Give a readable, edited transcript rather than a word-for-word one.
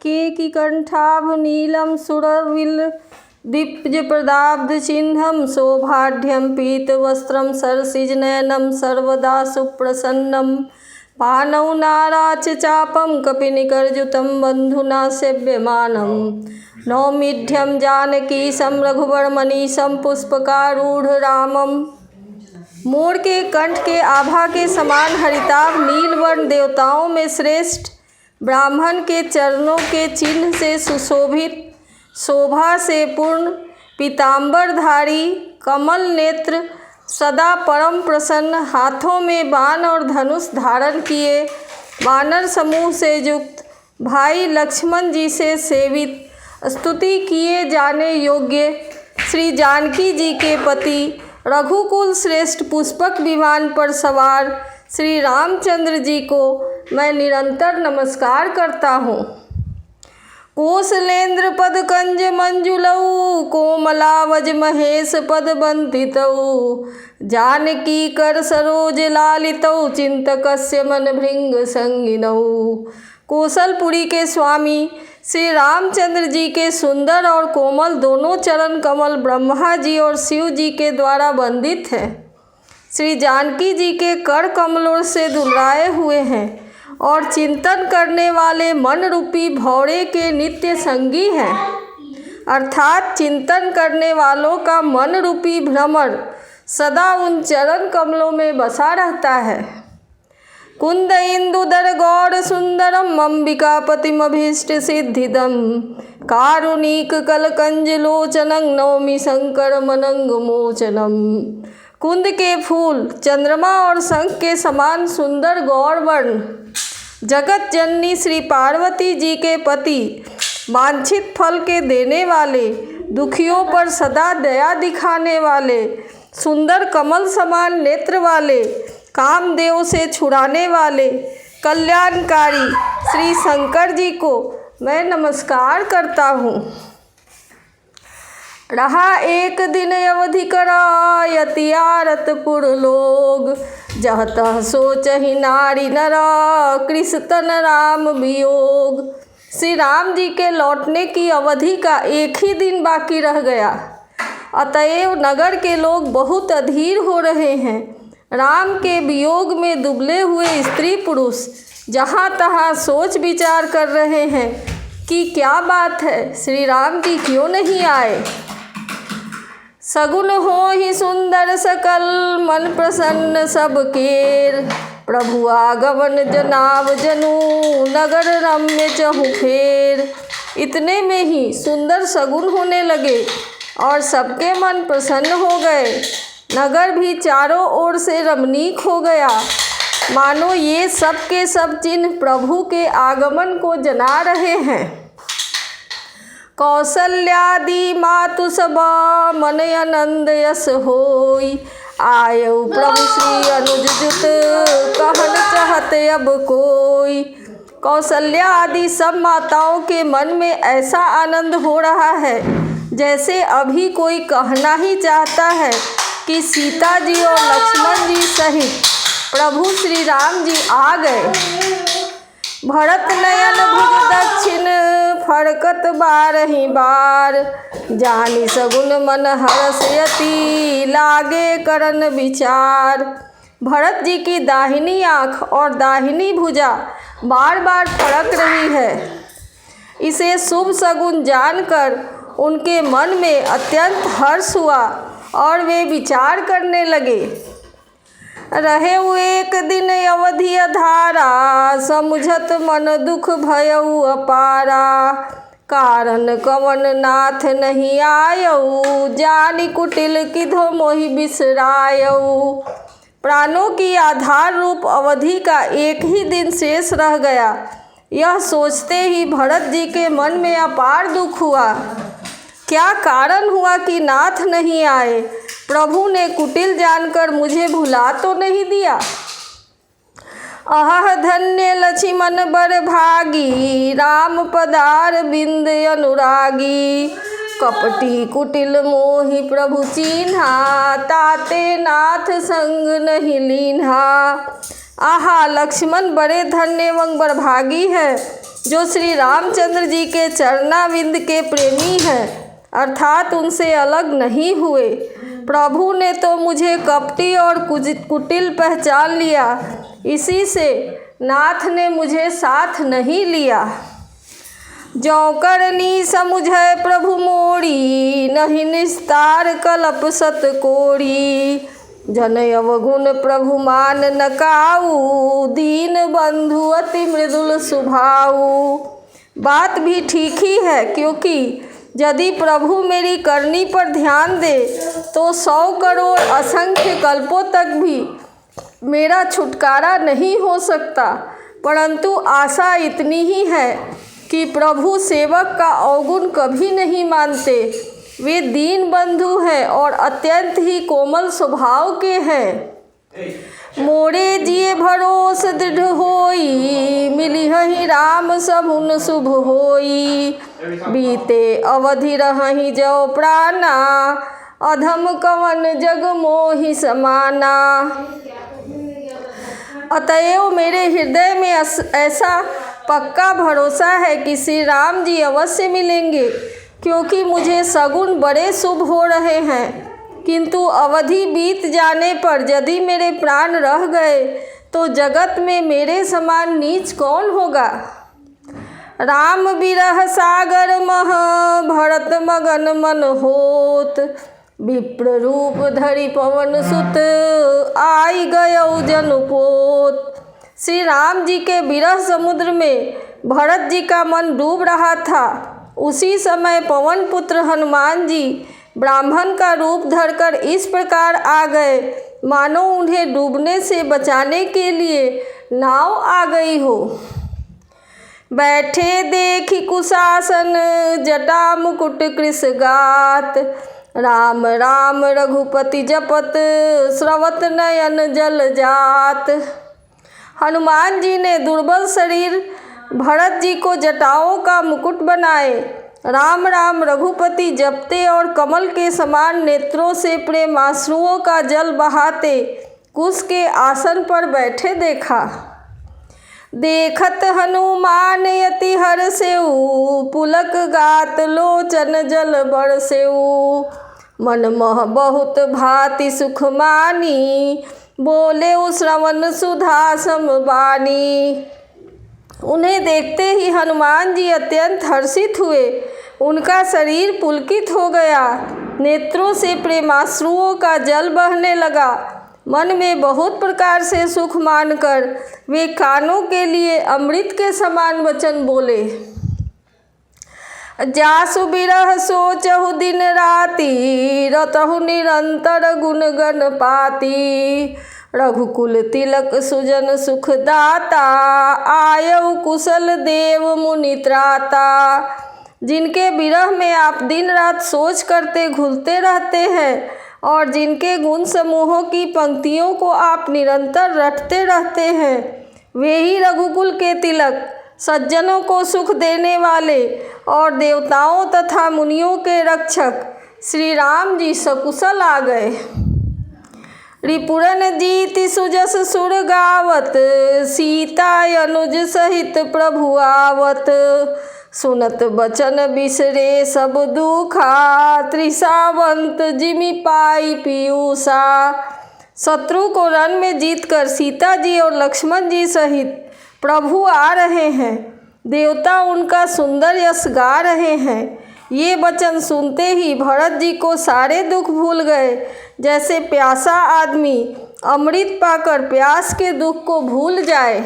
केकिकण्ठाभ नीलं सुरविल दिव्यप्रदाब्ध चिह्नं सौभाढ्यं पीतवस्त्रं सरसिजनयनं सर्वदा सुप्रसन्नं पाणौ नाराच चापं कपिनिकरजुतं बन्धुना सेव्यमानं नौमीढ्यं जानकीशं रघुवरमनीशं पुष्पकारूढ़ रामम। मोर के कंठ के आभा के समान हरिताभ नीलवर्ण देवताओं में श्रेष्ठ, ब्राह्मण के चरणों के चिन्ह से सुशोभित, शोभा से पूर्ण, पीताम्बरधारी, कमल नेत्र, सदा परम प्रसन्न, हाथों में बाण और धनुष धारण किए, वानर समूह से युक्त, भाई लक्ष्मण जी से सेवित, स्तुति किए जाने योग्य श्री जानकी जी के पति, रघुकुल श्रेष्ठ पुष्पक विमान पर सवार श्री रामचंद्र जी को मैं निरंतर नमस्कार करता हूँ। कोसलेन्द्र पद कंज मंजुलऊ कोमलावज महेश पद बंदितऊ जानकी कर सरोज लालितऊ चिंतकस्य मन भृंग संगिनऊ। कोसलपुरी के स्वामी श्री रामचंद्र जी के सुंदर और कोमल दोनों चरण कमल ब्रह्मा जी और शिव जी के द्वारा वंदित हैं। श्री जानकी जी के कर कमलों से दुलराए हुए हैं और चिंतन करने वाले मन रूपी भौरे के नित्य संगी हैं, अर्थात चिंतन करने वालों का मन रूपी भ्रमर सदा उन चरण कमलों में बसा रहता है। कुंद इंदुदर गौर सुंदरम अंबिकापतिमभीष्ट सिद्धिदम कारुणिक कलकंज लोचनं नौमि शंकर मनंग मोचनम। कुंद के फूल चंद्रमा और शंख के समान सुंदर गौर वर्ण जगत जननी श्री पार्वती जी के पति, वांछित फल के देने वाले, दुखियों पर सदा दया दिखाने वाले, सुंदर कमल समान नेत्र वाले, कामदेव से छुड़ाने वाले, कल्याणकारी श्री शंकर जी को मैं नमस्कार करता हूँ। रहा एक दिन अवधि करायति आरतपुर लोग जह तह सोचहि नारी नर कृष तन राम वियोग। श्री राम जी के लौटने की अवधि का एक ही दिन बाकी रह गया, अतएव नगर के लोग बहुत अधीर हो रहे हैं। राम के वियोग में दुबले हुए स्त्री पुरुष जहाँ तहाँ सोच विचार कर रहे हैं कि क्या बात है, श्री राम जी क्यों नहीं आए। सगुन हो ही सुंदर सकल मन प्रसन्न सब केर प्रभु आगमन जनाव जनु नगर रम्य चहु फेर। इतने में ही सुंदर सगुन होने लगे और सबके मन प्रसन्न हो गए, नगर भी चारों ओर से रमणीक हो गया, मानो ये सब के सब चिन्ह प्रभु के आगमन को जना रहे हैं। कौसल्यादि मातु सबा मन आनंद यस होई आयु प्रभु श्री अनुज जुत कहन चाहत अब कोई। कौशल्या आदि सब माताओं के मन में ऐसा आनंद हो रहा है जैसे अभी कोई कहना ही चाहता है कि सीता जी और लक्ष्मण जी सहित प्रभु श्री राम जी आ गए। भरत नयन भुज दक्षिण फरकत बारही बार जानी सगुन मन हरसयति लागे करन विचार। भरत जी की दाहिनी आँख और दाहिनी भुजा बार बार फड़क रही है। इसे शुभ सगुन जानकर उनके मन में अत्यंत हर्ष हुआ और वे विचार करने लगे। रहे हुए एक दिन अवधि अधारा समुझत मन दुख भयउ अपारा कारण कवन नाथ नहीं आयऊ जानी कुटिल किधो मोहि बिसरायऊ। प्राणों की आधार रूप अवधि का एक ही दिन शेष रह गया। यह सोचते ही भरत जी के मन में अपार दुख हुआ। क्या कारण हुआ कि नाथ नहीं आए? प्रभु ने कुटिल जानकर मुझे भुला तो नहीं दिया। अह धन्य लक्ष्मण बर भागी राम पदार बिंद अनुरागी कपटी कुटिल मोहि प्रभु चीन्हा ताते नाथ संग नहीं लीन्हा। आहा, लक्ष्मण बड़े धन्य एवं बड़भागी है। जो श्री रामचंद्र जी के चरणाविंद के प्रेमी हैं, अर्थात उनसे अलग नहीं हुए। प्रभु ने तो मुझे कपटी और कुटिल पहचान लिया, इसी से नाथ ने मुझे साथ नहीं लिया। जौ करनी समुझै प्रभु मोरी, नहीं निस्तार कलप सत कोरी। जन अवगुण प्रभु मान न काऊ, दीन बंधु अति मृदुल सुभाऊ। बात भी ठीक ही है, क्योंकि यदि प्रभु मेरी करनी पर ध्यान दे तो 100 करोड़ असंख्य कल्पों तक भी मेरा छुटकारा नहीं हो सकता। परंतु आशा इतनी ही है कि प्रभु सेवक का अवगुण कभी नहीं मानते। वे दीन बंधु हैं और अत्यंत ही कोमल स्वभाव के हैं। मोरे जिए भरोस दृढ़ होई, मिली ही राम सबुन शुभ होई। बीते अवधि रहि जो प्राणा, अधम कवन जग मोहि समाना। अतएव मेरे हृदय में ऐसा पक्का भरोसा है कि श्री राम जी अवश्य मिलेंगे, क्योंकि मुझे सगुन बड़े शुभ हो रहे हैं। किंतु अवधि बीत जाने पर यदि मेरे प्राण रह गए तो जगत में मेरे समान नीच कौन होगा। राम बिरह सागर मह, भरत मगन मन होत। विप्र रूप धरि पवन सुत, आई गयौ जनुपोत। श्री राम जी के विरह समुद्र में भरत जी का मन डूब रहा था। उसी समय पवन पुत्र हनुमान जी ब्राह्मण का रूप धरकर इस प्रकार आ गए, मानो उन्हें डूबने से बचाने के लिए नाव आ गई हो। बैठे देखी कुशासन, जटा मुकुट कृष गात। राम राम रघुपति जपत, स्रवत नयन जल जात। हनुमान जी ने दुर्बल शरीर भरत जी को जटाओं का मुकुट बनाए, राम राम रघुपति जपते और कमल के समान नेत्रों से प्रेमाश्रुओं का जल बहाते कुश के आसन पर बैठे देखा। देखत हनुमान यति हर्षेउ, पुलक गात लोचन जल बरसेउ। मन मह बहुत भांति सुख मानी, बोले श्रवण सुधा समबानी। उन्हें देखते ही हनुमान जी अत्यंत हर्षित हुए, उनका शरीर पुलकित हो गया, नेत्रों से प्रेमाश्रुओं का जल बहने लगा। मन में बहुत प्रकार से सुख मानकर वे कानों के लिए अमृत के समान वचन बोले। जासु बिरह सोचहु दिन राति, रतहु निरंतर गुण गण पाती। रघुकुल तिलक सुजन सुख दाता, आयउ कुशल देव मुनि त्राता। जिनके विरह में आप दिन रात सोच करते घुलते रहते हैं और जिनके गुण समूहों की पंक्तियों को आप निरंतर रटते रहते हैं, वे ही रघुकुल के तिलक, सज्जनों को सुख देने वाले और देवताओं तथा मुनियों के रक्षक श्री राम जी सकुशल आ गए। रिपुरन जीति सुजस सुर गावत, सीता अनुज सहित प्रभु आवत। सुनत बचन बिसरे सब दुखा, त्रिसावंत जिमि पाई पीयूषा। शत्रु को रण में जीतकर सीता जी और लक्ष्मण जी सहित प्रभु आ रहे हैं, देवता उनका सुंदर यश गा रहे हैं। ये वचन सुनते ही भरत जी को सारे दुख भूल गए, जैसे प्यासा आदमी अमृत पाकर प्यास के दुख को भूल जाए।